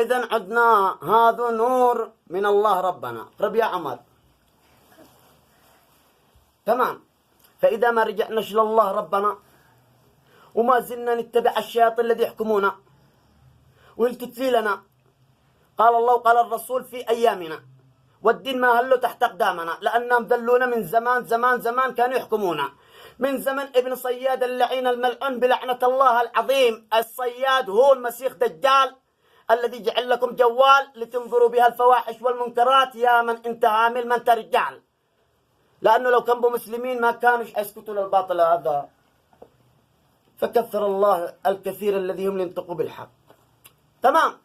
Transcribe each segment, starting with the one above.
إذن عدنا هذا نور من الله ربنا. رب يا عمر تمام. فإذا ما رجعناش لله ربنا وما زلنا نتبع الشياطين الذي يحكمونا ويلتفي لنا، قال الله وقال الرسول في أيامنا، والدين ما هلوا تحت أقدامنا، لأنهم دلونا من زمان زمان زمان كانوا يحكمونا، من زمن ابن صياد اللعين الملعون بلعنة الله العظيم. الصياد هو المسيح دجال الذي جعل لكم جوال لتنظروا بها الفواحش والمنكرات. يا من انت عامل ما انت رجال، لأنه لو كانوا مسلمين ما كانوا يسكتوا للباطل هذا. فكثر الله الكثير الذي هم ينطقوا بالحق. تمام.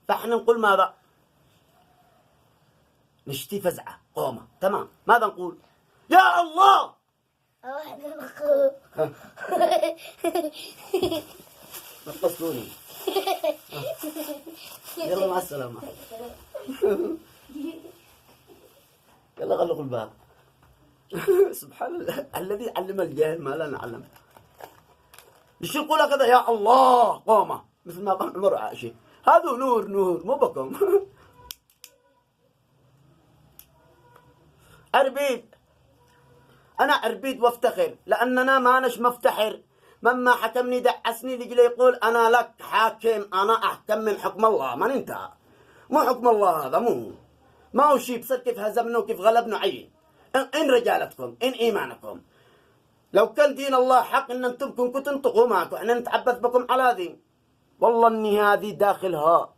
فاحنا نقول ماذا؟ نشتي فزعة قومة. تمام. ماذا نقول؟ يا الله نقصوني. يلا مع السلامة. يلا غلقوا الباب. سبحان الله الذي علم الجاهل ما لا نعلم. ايش يقول كذا يا الله قومة مثل ما قام عمر عائشة؟ هذا نور مو بكم. عربيد. أنا عربيد وافتخر، لأننا ما نش مفتحر. مما حكمني دعسني لجل يقول أنا لك حاكم، أنا أحكم من حكم الله. من انت؟ مو حكم الله هذا، ما هو شيء بصير كيف هزمنا وكيف غلبنا. عين إن رجالتكم إن إيمانكم. لو كان دين الله حق إن أنتم كنتوا تنطقوا معكم، إحنا نتعبث بكم على ذي. والله إني هذه داخلها.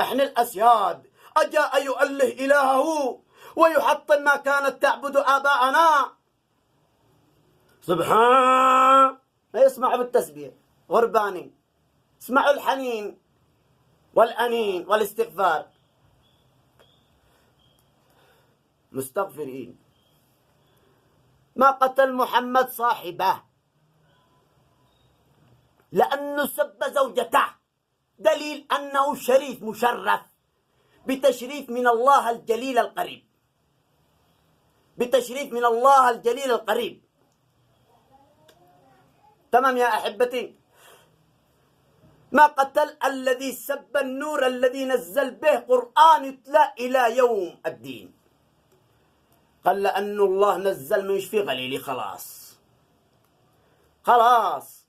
إحنا الأسياد أجاء يؤله إلهه ويحطم ما كانت تعبد آباءنا. سبحان. اسمعوا بالتسبيح غرباني، اسمعوا الحنين والأنين والاستغفار. مستغفرين. ما قتل محمد صاحبه لأنه سب زوجته، دليل أنه شريف مشرف بتشريف من الله الجليل القريب، بتشريف من الله الجليل القريب. تمام يا أحبتي. ما قتل الذي سب النور الذي نزل به قرآن يتلى إلى يوم الدين. قال لأن الله نزل من يشفي غليلي خلاص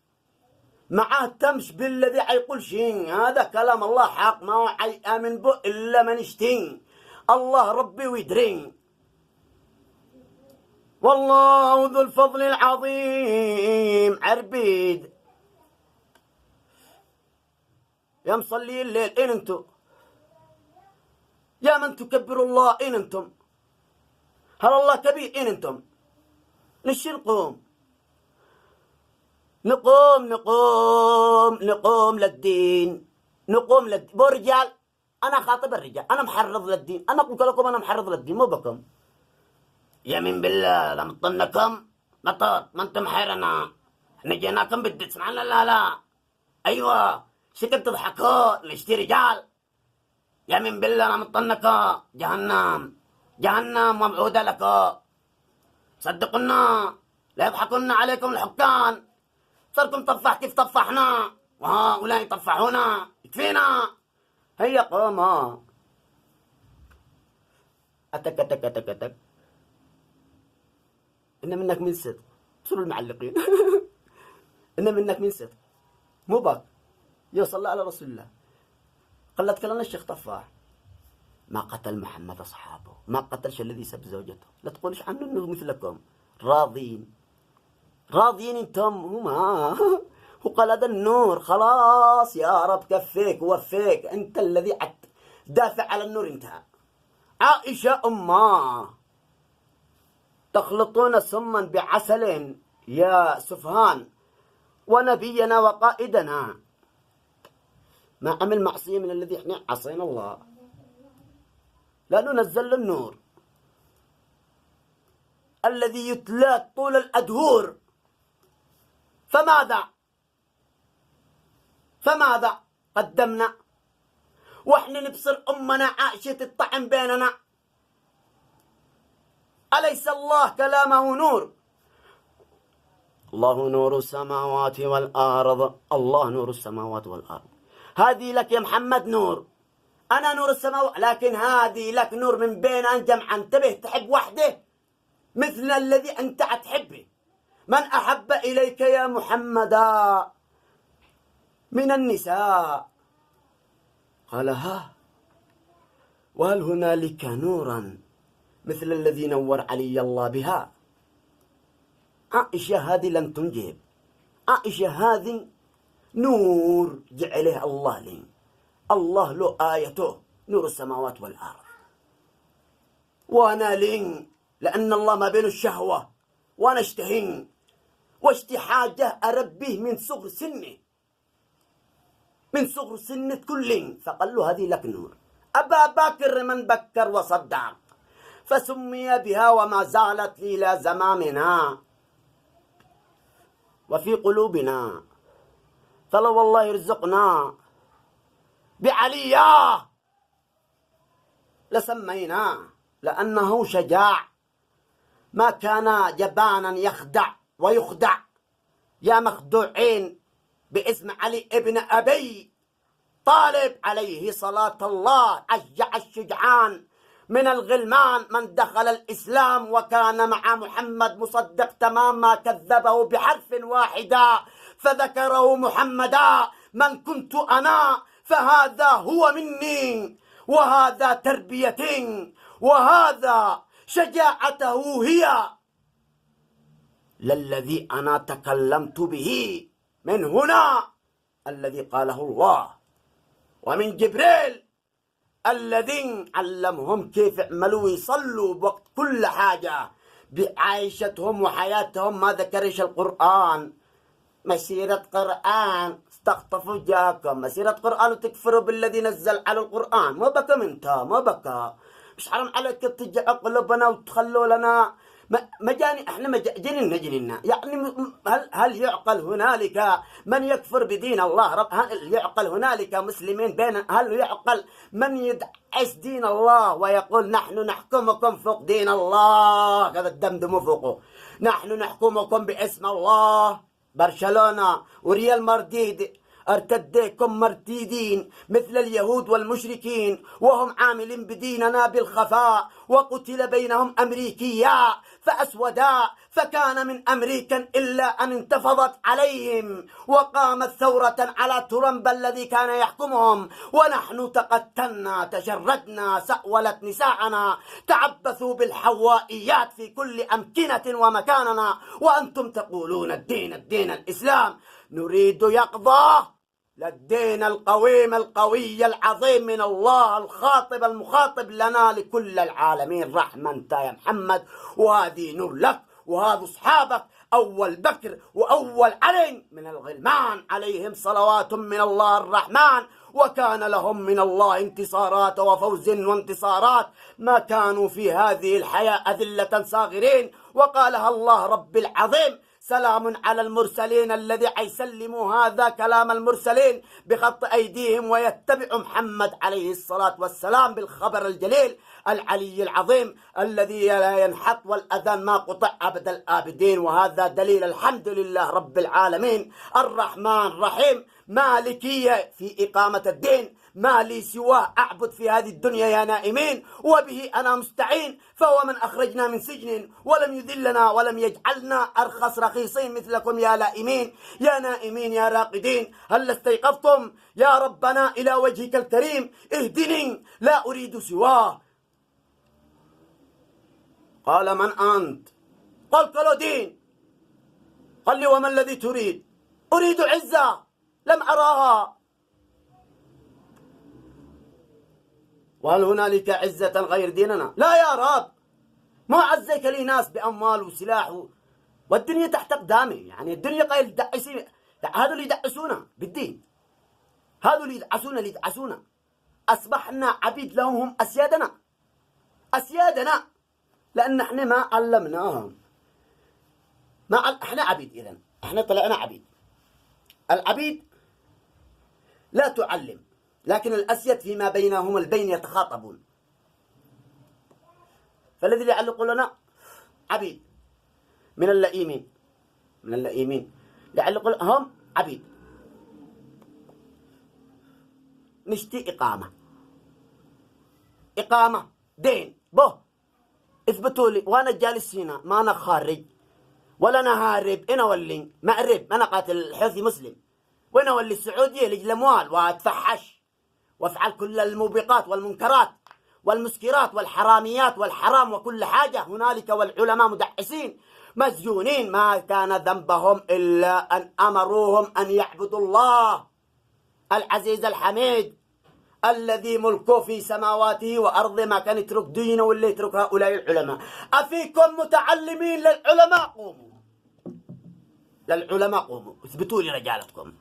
معاه تمش بالذي حيقول شيء. هذا كلام الله حق، ما هو حيآمن به إلا من يشتين. الله ربي ويدرين. والله ذو الفضل العظيم. عربيد يا مصلي الليل إن انتم؟ يا من تكبروا الله إن انتم؟ هل الله كبير إن انتم؟ نشي نقوم للدين. نقوم للدين. بو رجال أنا خاطب الرجال، أنا محرض للدين. أنا أقول لكم أنا محرض للدين مو بكم. يمين بالله لما طنكم بطاط ما انتم حيرنا. احنا جيناكم بالدس معنا. لا ايوه شكل تضحكوا نشتي رجال. يمين بالله لما طنكوا جهنم مبعودة لكم. صدقونا لا يضحكون عليكم الحكام. صرتم طفح كيف طفحنا وهؤلاء يطفحونا. يكفينا. هيا قوما. أتك إن منك من صدق. بصروا المعلقين. إن منك من صدق مو باك. يوصل على رسول الله. قلت كلام الشيخ طفاح ما قتل محمد أصحابه، ما قتلش الذي سب زوجته. لا تقولش عنه إنه مثلكم راضين انتم. هما وقال هذا النور خلاص يا رب كفيك ووفيك. أنت الذي دافع على النور. انتهى. عائشة أمه تخلطون سما بعسل يا سفهان، ونبينا وقائدنا ما عمل معصية من الذي احنا عصينا الله، لأنه نزل النور الذي يتلى طول الأدهور. فماذا قدمنا واحنا نبصر أمنا عائشة الطعن بيننا؟ أليس الله كلامه نور؟ الله نور السماوات والأرض. الله نور السماوات والأرض. هذه لك يا محمد نور. أنا نور السماوات، لكن هذه لك نور من بين أنجم. انتبه، تحب وحده مثل الذي أنت تحبه. من أحب إليك يا محمدا من النساء؟ قال ها، وهل هنالك نورا مثل الذي نور علي الله بها؟ عائشة هذه لن تنجب. عائشة هذه نور جعله الله لي. الله له آيته نور السماوات والأرض، وأنا لين لأن الله ما بين الشهوة وأنا اشتهين واشتي حاجة أربيه من صغر سنه، من صغر سنة كل. فقال له هذه لك نور. أبا بكر من بكر وصدق، فسمي بها وما زالت إلى زمامنا وفي قلوبنا. فلو الله يرزقنا بعليا لسميناه، لأنه شجاع، ما كان جبانا يخدع ويخدع. يا مخدوعين باسم علي ابن أبي طالب عليه صلاة الله، أشجع الشجعان من الغلمان من دخل الإسلام وكان مع محمد مصدق تمام ما كذبه بحرف واحدة، فذكره محمدا من كنت أنا، فهذا هو مني، وهذا تربيتي، وهذا شجاعته هي للذي أنا تكلمت به من هنا، الذي قاله الله، ومن جبريل الذين علمهم كيف يعملوا ويصلوا بوقت كل حاجة بعيشتهم وحياتهم. ما ذكرش القرآن مسيرة قرآن، استخطفوا جاكم مسيرة قرآن وتكفروا بالذي نزل على القرآن. ما بكى منتا، ما بكى، مش حرام عليك تجع قلوبنا وتخلوا لنا مجاني. احنا جننا يعني. هل يعقل هنالك من يكفر بدين الله رب؟ هل يعقل هنالك مسلمين بين؟ هل يعقل من يدعس دين الله ويقول نحن نحكمكم فوق دين الله؟ هذا الدمدم فوقه. نحن نحكمكم باسم الله. برشلونة وريال مدريد ارتديكم مرتدين مثل اليهود والمشركين، وهم عاملين بديننا بالخفاء، وقتل بينهم أمريكيا فأسودا، فكان من أمريكا إلا أن انتفضت عليهم وقامت ثورة على ترامب الذي كان يحكمهم، ونحن تقتلنا، تشردنا، سأولت نساءنا، تعبثوا بالحوائيات في كل أمكنة ومكاننا، وأنتم تقولون الدين الإسلام. نريد يقظة للدين القويم القوي العظيم من الله الخاطب المخاطب لنا لكل العالمين. رحمة انت يا محمد، وهذه نور لك، وهذا أصحابك أول بكر وأول علي من الغلمان عليهم صلوات من الله الرحمن، وكان لهم من الله انتصارات وفوز وانتصارات، ما كانوا في هذه الحياة أذلة صاغرين. وقالها الله رب العظيم سلام على المرسلين، الذي يسلموا هذا كلام المرسلين بخط أيديهم ويتبع محمد عليه الصلاة والسلام بالخبر الجليل العلي العظيم الذي لا ينحط والأذان ما قطع أبد الآبدين. وهذا دليل الحمد لله رب العالمين الرحمن الرحيم مالكية في إقامة الدين. ما لي سواه أعبد في هذه الدنيا يا نائمين، وبه أنا مستعين. فهو من أخرجنا من سجن ولم يذلنا ولم يجعلنا أرخص رخيصين مثلكم يا لائمين، يا نائمين، يا راقدين. هل استيقظتم يا ربنا إلى وجهك الكريم؟ اهدني لا أريد سواه. قال من أنت؟ قلت له دين. قال لي وما الذي تريد؟ أريد عزة لم أراها. وهل هنالك عزة غير ديننا؟ لا يا رب، ما عزيك لي ناس بأموال وسلاح والدنيا تحت أقدامي. يعني الدنيا قايل دعسين، هذول اللي يدعسونا بالدين، هذول اللي يدعسونا. أصبحنا عبيد لهم، هم أسيادنا، لأن احنا ما علمناهم. احنا عبيد. إذن احنا طلعنا عبيد. العبيد لا تعلم، لكن الأسياد فيما بينهم البين يتخاطبون. فالذي يعلق لنا عبيد من اللئيمين يعلق هم عبيد. نشتي إقامة إقامة دين به اثبتوا لي، وأنا جالس هنا ما أنا خارج ولا أنا هارب. أنا ولي مأرب، أنا قاتل الحوثي مسلم، وأنا ولي السعودية لأجل أموال وأتفحش وأفعل كل الموبقات والمنكرات والمسكرات والحراميات والحرام وكل حاجة هنالك، والعلماء مدعسين مسجونين ما كان ذنبهم إلا أن أمروهم أن يعبدوا الله العزيز الحميد الذي ملكه في سماواته وأرضه، ما كان يترك دينه ولا يترك هؤلاء العلماء. أفيكم متعلمين للعلماء؟ قوموا للعلماء، قوموا اثبتوا لي رجالتكم.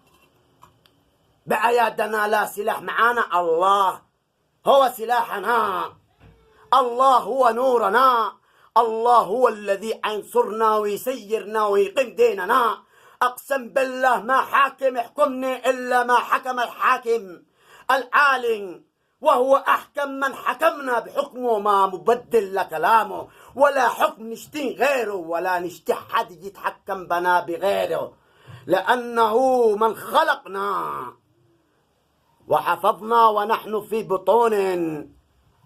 بأيادنا لا سلاح معانا، الله هو سلاحنا، الله هو نورنا، الله هو الذي ينصرنا ويسيرنا ويقيم ديننا. أقسم بالله ما حاكم يحكمني إلا ما حكم الحاكم العالم، وهو أحكم من حكمنا بحكمه، ما مبدل لكلامه ولا حكم نشتي غيره ولا نشتي حد يتحكم بنا بغيره، لأنه من خلقنا وحفظنا ونحن في بطون،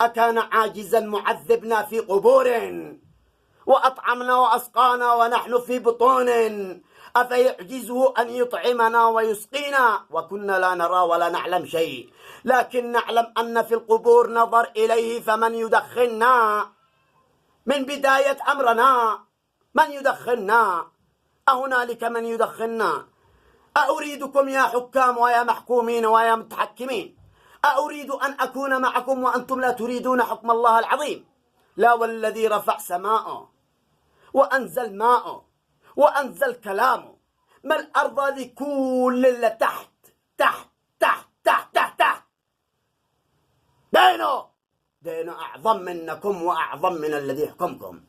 أكان عاجزا معذبنا في قبور، وأطعمنا وأسقانا ونحن في بطون، أفيعجزه أن يطعمنا ويسقينا، وكنا لا نرى ولا نعلم شيء، لكن نعلم أن في القبور نظر إليه، فمن يدخلنا من بداية أمرنا؟ من يدخلنا؟ أهنالك من يدخلنا؟ أأريدكم يا حكام ويا محكومين ويا متحكمين، أأريد أن أكون معكم وأنتم لا تريدون حكم الله العظيم؟ لا، والذي رفع سماءه وأنزل ماءه وأنزل كلامه، ما الأرض ذي كل اللي تحت تحت تحت تحت تحت تحت دينه أعظم منكم وأعظم من الذي يحكمكم.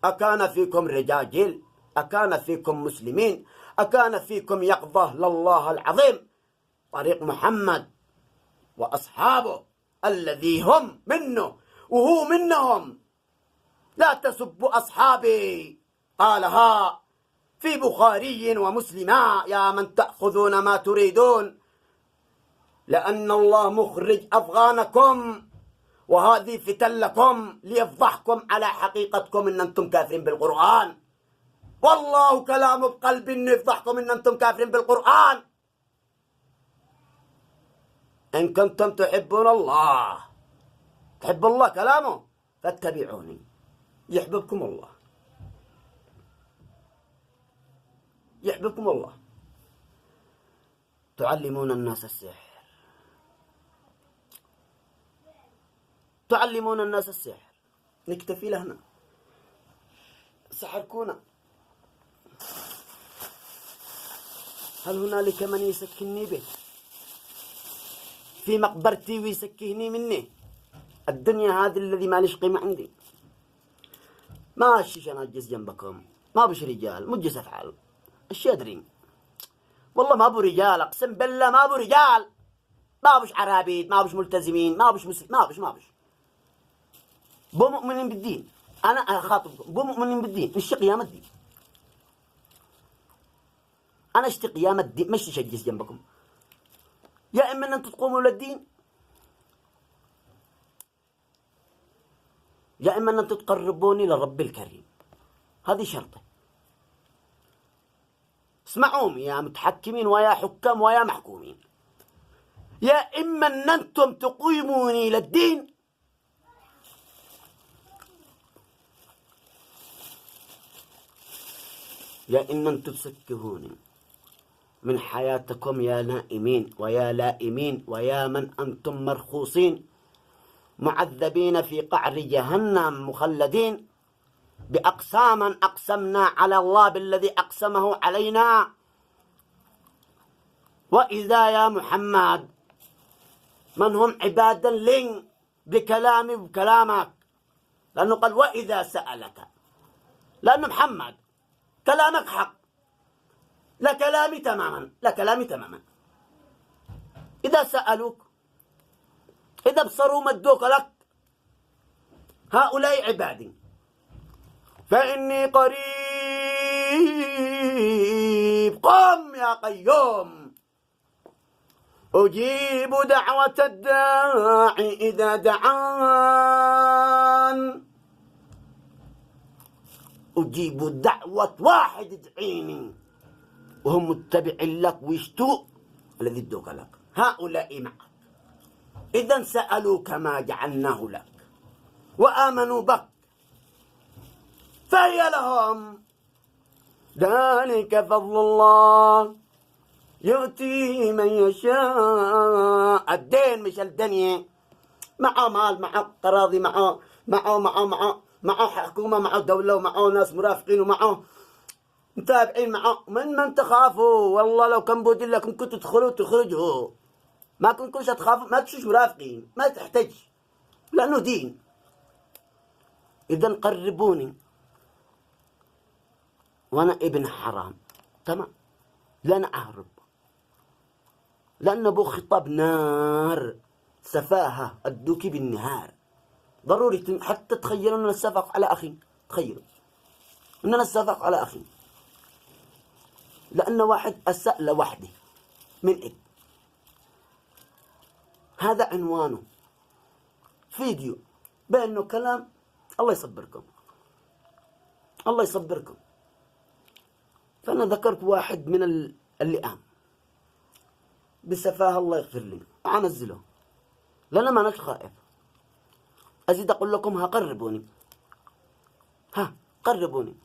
أكان فيكم رجاجيل؟ أكان فيكم مسلمين؟ أكان فيكم يقظة لله العظيم طريق محمد وأصحابه الذي هم منه وهو منهم؟ لا تسبوا أصحابي، قالها في بخاري ومسلما، يا من تأخذون ما تريدون، لأن الله مخرج أفغانكم، وهذه فتن لكم ليفضحكم على حقيقتكم إن أنتم كافرين بالقرآن. والله كلامه بقلبي إنه يفضحكم إن أنتم كافرين بالقرآن. إن كنتم تحبون الله، تحب الله كلامه، فاتبعوني يحببكم الله، يحببكم الله. تعلمون الناس السحر، تعلمون الناس السحر، نكتفي لهنا. سحركونا. هل هنالك من يسكنني به في مقبرتي ويسكهني مني؟ الدنيا هذه الذي ما ليش قيمة عندي. ماشي عشان أجلس جنبكم، ما بش رجال، مجلس أفعال الشادرين، والله ما بو رجال، أقسم بالله ما بو رجال، ما بش عرابيد، ما بش ملتزمين، ما بش مسلم، ما بش بو مؤمنين بالدين. أنا أخاطبكم بو مؤمنين بالدين، نشتي قيام الدين، أنا اشتي قيام الدين، مش أجلس جنبكم. يا إما أن أنتم تقوموا للدين، يا إما أن أنتم تقربوني لرب الكريم، هذه شرطة. اسمعوهم يا متحكمين ويا حكام ويا محكومين، يا إما أن أنتم تقيموني للدين، يا إما أن تسكهوني من حياتكم يا نائمين ويا لائمين ويا من أنتم مرخوصين معذبين في قعر جهنم مخلدين بأقسام أقسمنا على الله بالذي أقسمه علينا. وإذا يا محمد من هم عبادا لي بكلامي وكلامك، لأنه قال وإذا سألك، لأنه محمد كلامك حق، لا كلامي تماما، لا كلامي تماما. إذا سألوك، إذا بصروا مدوك لك، هؤلاء عبادي، فإني قريب، قم يا قيوم أجيب دعوة الداعي إذا دعان. أجيب دعوة واحد يدعيني وهم متبعين لك ويشتوا الذي ادوك لك، هؤلاء معك. إذا سألوك ما جعلناه لك وآمنوا بك فهي لهم. ذلك فضل الله يؤتيه من يشاء. الدين مش الدنيا، معه مال، معه قراضي، معه حكومة، معه دولة، ومعه ناس مرافقين، ومعه متابعين، معه من تخافوا. والله لو كان بودي لكم كنتوا تدخلوا تخرجوا، ما كنتوش تخافوا، ما تشوش مرافقين، ما تحتاج، لأنه دين. إذا قربوني وأنا ابن حرام، تمام، لن أهرب، لأن أبو خطاب نار، سفاهة الدوكي بالنهار. ضروري حتى تخيلوا أننا نتسافق على أخي، تخيلوا أننا نتسافق على أخي، لأن واحد أساء لوحده من إب. هذا عنوانه، فيديو بأنه كلام. الله يصبركم، الله يصبركم. فأنا ذكرت واحد من اللئام بسفاهة، الله يغفر لي، أنزله لأن ما أناش خائف. أزيد أقول لكم ها قربوني، ها قربوني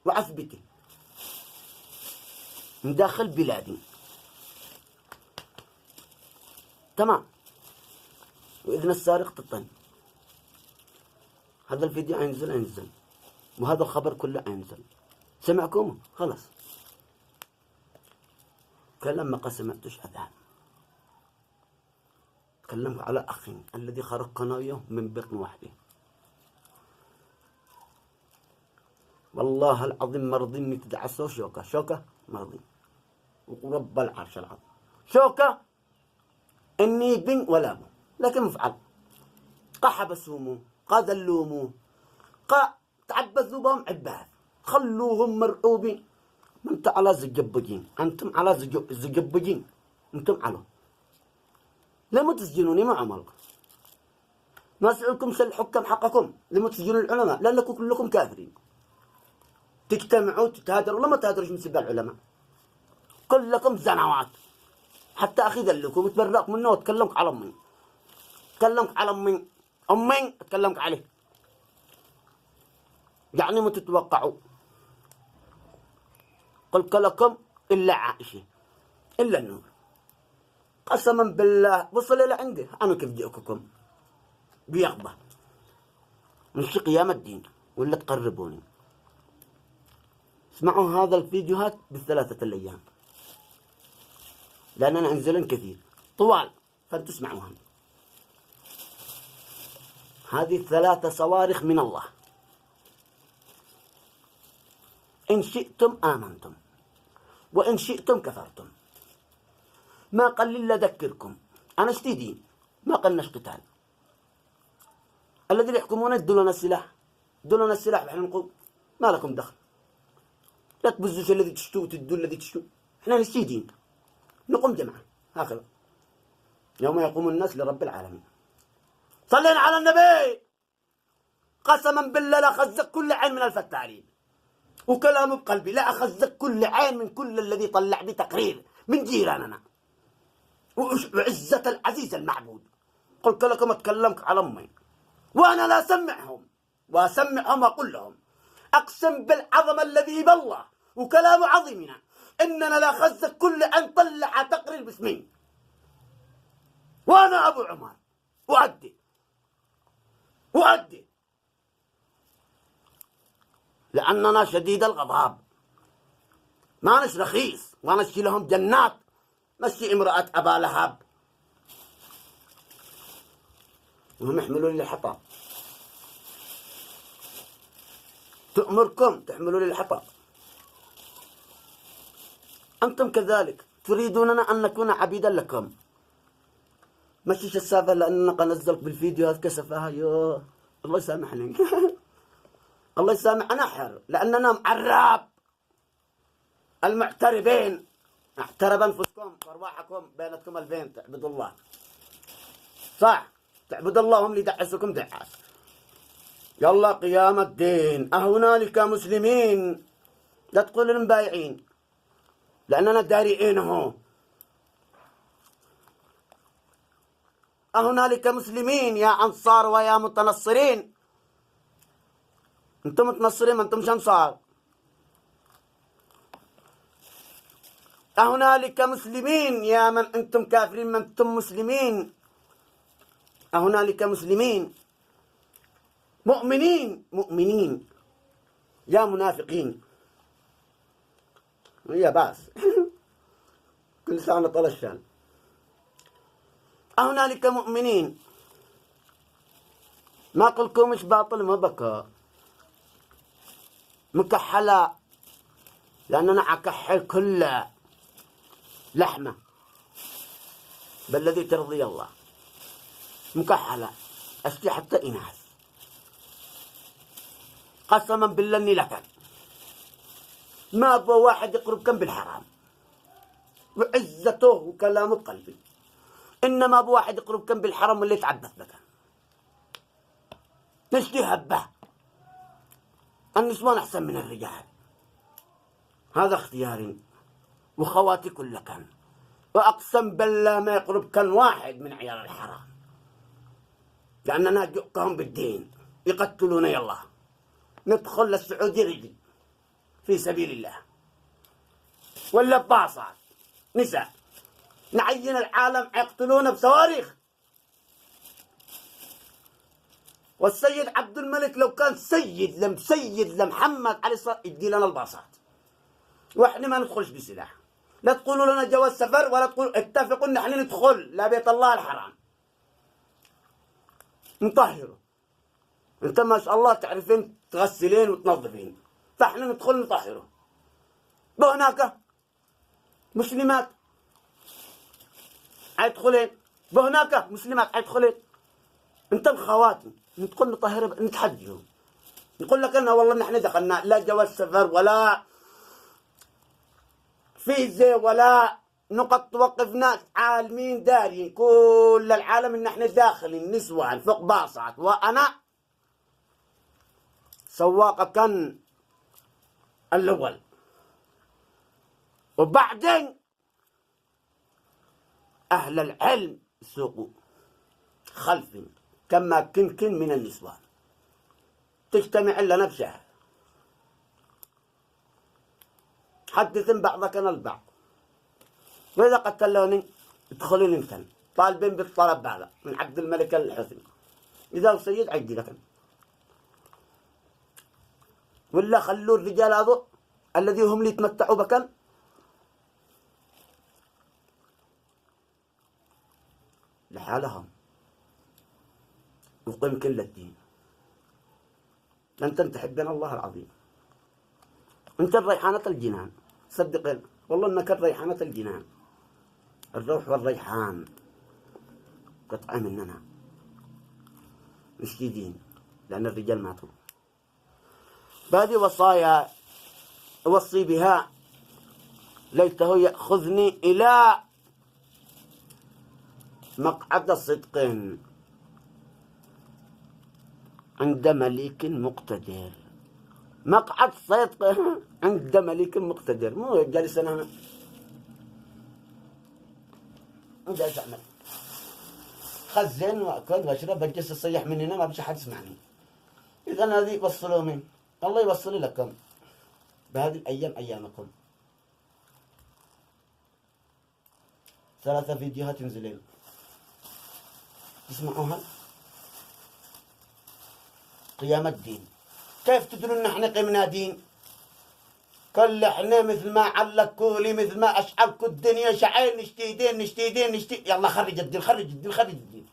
وعثبتي من داخل بلادي، تمام. وإذن السارق تطن. هذا الفيديو ينزل، وهذا الخبر كله ينزل. سمعكم؟ خلاص. كلام ما سمعتوش أذان. تكلمت على أخي الذي خرج قناويه من بطن وحده. والله العظيم مرضي إني تدعسوا شوكة مرضي، ورب العرش العظيم شوكة إني بن ولا بن، لكن مفعل. قا حبسومو، قا ذلومو، قا تعبثوا بهم عباد، خلوهم مرعوبين. انتم على زجبجين، انتم على زجبجين، انتم على. لما تسجنوني ما عملك؟ ما سألكم سل الحكم حقكم، لما تسجنوا العلماء؟ لأنكم كلكم كافرين. تجتمعوا تتهادروا، لما تهادروش من سبال العلماء، كلكم زنوات. حتى أخي ذلكم وتبرأك منه وتكلمك على أمي، تكلمك على أمي تكلمك عليه. يعني ما تتوقعوا. قلت لكم إلا عائشة إلا النور، قسما بالله وصل إلى عنده. أنا كيف جئكم بيغضب مش قيام الدين ولا تقربوني. اسمعوا هذا الفيديوهات بالثلاثة الأيام، لأننا أنزلن كثير طوال، فلتسمعوهم. هذه 3 صواريخ من الله. إن شئتم آمنتم وإن شئتم كفرتم. ما قل إلا ذكركم أنا اشتدين، ما قلناش قتال. الذين يحكمون يدوا لنا السلاح، يدوا لنا السلاح وإحنا نقول ما لكم دخل. لا تبزوش الذي تشتوا وتدوا الذي تشتوا. إحنا نشتدين نقوم جمعة هكذا يوم يقوم الناس لرب العالمين. صلينا على النبي. قسما بالله لا أخزق كل عين من الفتارين، وكلامه بقلبي، لا أخزق كل عين من كل الذي طلع بتقرير من جيراننا وعزة العزيز المعبود. قلت لكم أتكلمك على أمي وأنا لا أسمعهم، وأسمعهم وأقول لهم أقسم بالعظمة الذي بالله وكلام عظيمنا إننا لا أخزق كل عين طلع تقرير باسمي، وأنا أبو عمر وأدي لأننا شديد الغضب، ما نش رخيص، ونشي لهم جنات، مشي امرأة أبا لهب وهم يحملون لي الحطب. تأمركم تحملون لي الحطب. أنتم كذلك تريدوننا أن نكون عبيدا لكم. مشيش السالفة لأننا قد نزلت بالفيديو هذا كسفها. يوه الله يسامحني الله يسامحنا حر، لأننا معراب المعتربين اعترب أنفسهم. أنفسكم وأرواحكم بينكم البين تعبدوا الله. صح، تعبد الله هم اللي يدعسكم دعاس. يلا قيام الدين. أهنالك مسلمين، لا تقولوا المبايعين لأننا دارئين اهو. أهنالك مسلمين يا أنصار ويا متنصرين. أنتم متنصرين ما أنتمش أنصار. أهنالك مسلمين يا من أنتم كافرين من أنتم مسلمين. أهنالك مسلمين مؤمنين يا منافقين. يا باس كل سنة طال الشان. هنالك مؤمنين، ما قلكمش باطل ما بكى مكحلة، لأننا أكحل كل لحمة بالذي ترضي الله. مكحلة أشتي حتى إناث. قسما بالله إني لكن ما أبغى واحد يقرب كم بالحرام وعزته وكلامه بقلبي، إنما أبغى واحد يقرب كم بالحرام واللي يتعبث بك. نشتي هبه النسوان أحسن من الرجال، هذا اختياري وخواتي كل كان. وأقسم بالله ما يقرب كان واحد من عيال الحرام، لأننا جئتهم بالدين يقتلون. يلا ندخل للسعودية رجل في سبيل الله، ولا باصات نساء نعين العالم يقتلون بصواريخ. والسيد عبد الملك لو كان سيد لمحمد عليه الصلاة يدي لنا الباصات، واحنا ما ندخلش بسلاح. لا تقولوا لنا جواز سفر ولا تقولوا اتفقوا ان احنا ندخل لا بيت الله الحرام نطهره. انت ما شاء الله تعرفين تغسلين وتنظفين، فاحنا ندخل نطهره. بهناك مسلمات هيدخلين، بهناك مسلمات هيدخلين. انت خواتم ندخل نطهر نتحجهم. نقول لك انا والله نحن دخلنا لا جواز سفر ولا فيزا ولا نقط توقف ناس عالمين دارين كل العالم ان احنا داخلين نسوان فوق باصات. وانا سواقة كان الاول، وبعدين اهل العلم سوقوا خلفي كما كن من النسوان تجتمع لنا بشهر. حدث بعضك البعض، وإذا قتلوني ادخلوا انتن طالبين بالطلب هذا من عبد الملك الحسني. إذا هو سيد عدي لكن، ولا خلوا الرجال هذا الذي هم اللي يتمتعوا بكن لحالهم وقيم كل الدين. أنت تحبنا الله العظيم، أنت الريحانة الجنان. صدقين والله إنك الريحانة الجنان، الروح والريحان قطعة مننا مشديدين لأن الرجال ماتوا. بهذه وصايا أوصي بها ليته يأخذني إلى مقعد صدق عند مليك مقتدر. مقعد صدق عند مليك مقتدر، مو جالس أنا جالس أعمل خزن وأكل وأشرب بجلس أصيح من هنا ما بش أحد يسمعني. إذا هذه وصلوا من الله يوصل لكم بهذه الأيام أيامكم. 3 فيديوهات ينزلين تسمعوها. قيام الدين. كيف تدرون ان احنا قمنا دين؟ كل احنا مثل ما علقوا لي مثل ما اشعلكوا الدنيا شعيل نشتي دين نشتي دين نشتي. يلا خرج الدين خرج الدين خرج الدين.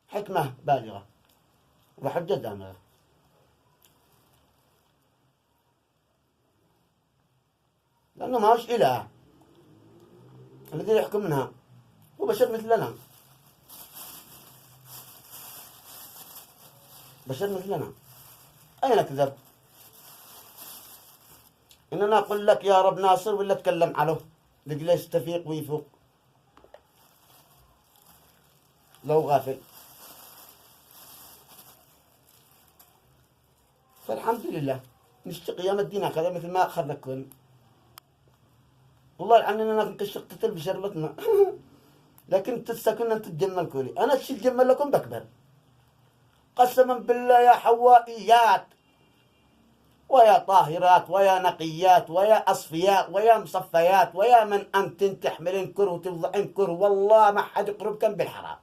حكمة بالغة وحجة دامغة. لأنه ما هوش إله الذي يحكم منها، هو بشر مثلنا، بشر مثلنا. أين كذب؟ إن أنا أقول لك يا رب ناصر ولا أتكلم عليه لقلي يستفيق ويفوق لو غافل. فالحمد لله نشتق يوم الدين هكذا مثل ما أخذ لكم. والله الحمد لله أنا كنت بشربتنا لكن تسكن أن تتجمل كولي. أنا الشي الجمل لكم بكبر قسما بالله يا حوائيات ويا طاهرات ويا نقيات ويا أصفياء ويا مصفيات ويا من أنتن تحملين كره وتفضعين كره، والله ما حد يقربكم بالحرام.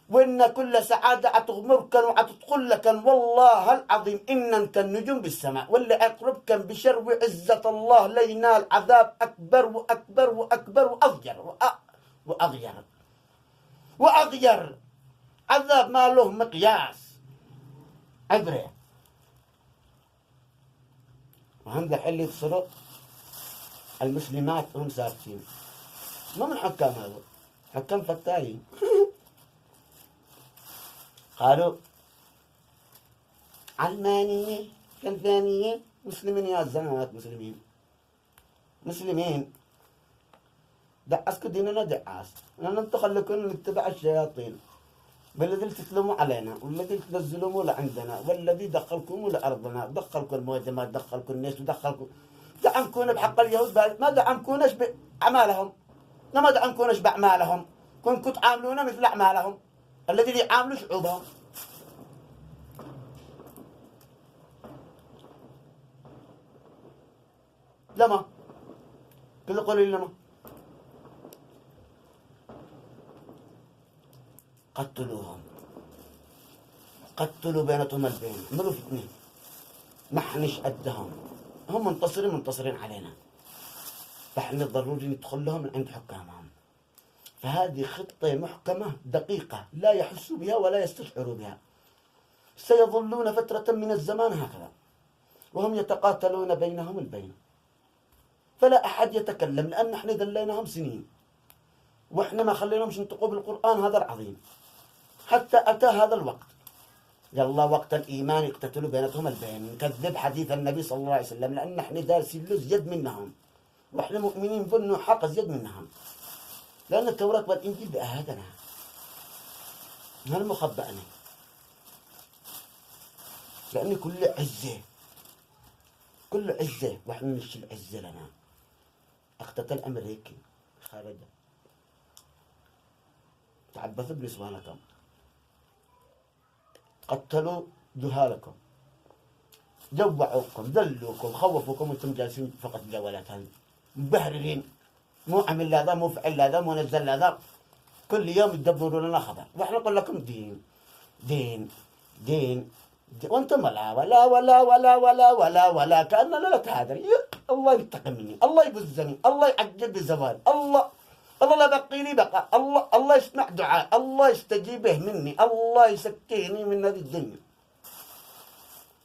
وإن كل سعادة أتغمركن وأتدخل لكن والله العظيم إن كالنجوم بالسماء، واللي أقربكن بشر وعزة الله لينال عذاب أكبر وأكبر وأكبر وأغير عذاب ما له مقياس عبره. وهم اللي يتصلوا المسلمات هم ساكتين، ما من حكام هذا، حكام فتاين قالوا علمانية كنفانية مسلمين يا زلمات مسلمين دعسكوا ديننا دعاس، لأن نتخلكم نتبع الشياطين بالذي تتلموا علينا والذي تنزلوا لعندنا والذي دخلكم لأرضنا، دخلكم المهاجمات، دخلكم الناس، ودخلكم دعمكونا بحق اليهود، ما دعمكوناش بأعمالهم، ما دعمكوناش بأعمالهم، كنتوا تعاملونا مثل أعمالهم الذي يعاملوا شعوبهم. لما كل قولي لما قتلوا بينتهم البين، عملوا فتنة، ما حنش قدهم، هم منتصرين علينا، فاحنا ضروري ندخل لهم من عند حكامهم. فهذه خطة محكمة دقيقة لا يحسوا بها ولا يستشعروا بها. سيظلون فترة من الزمان هكذا وهم يتقاتلون بينهم البين، فلا أحد يتكلم لأن احنا ذليناهم سنين واحنا ما خليناهمش ينطقوا بالقرآن هذا العظيم حتى أتى هذا الوقت. يلا وقت الإيمان يقتتلوا بينتهم البين، نكذب حديث النبي صلى الله عليه وسلم لأن احنا دارسين له زيد منهم واحنا مؤمنين بأنه حق زيد منهم، لأن التوراة والإنجيل بأهدنا هل مخبأنا، لأن كل عزة واحنا نشي العزة لنا. اقتتل أمريكي خارج تعبثوا بنسوانكم، قتلوا جهالكم، جوعوكم، ذلوكم، خوفوكم وانتم جالسين فقط جولاتهم مبهررين، مو عمل هذا، مو فعل هذا، مو نزل هذا، كل يوم يدبروا لنا خبر، واحنا نقول لكم دين دين دين, دين. وانتم ولا كأننا لا تهادر. الله ينتقم مني، الله يبزني، الله يعجل بزوال، الله لا بقيني بقى، الله يسمع دعاء، الله يستجيبه مني، الله يسكيني من هذه الدنيا.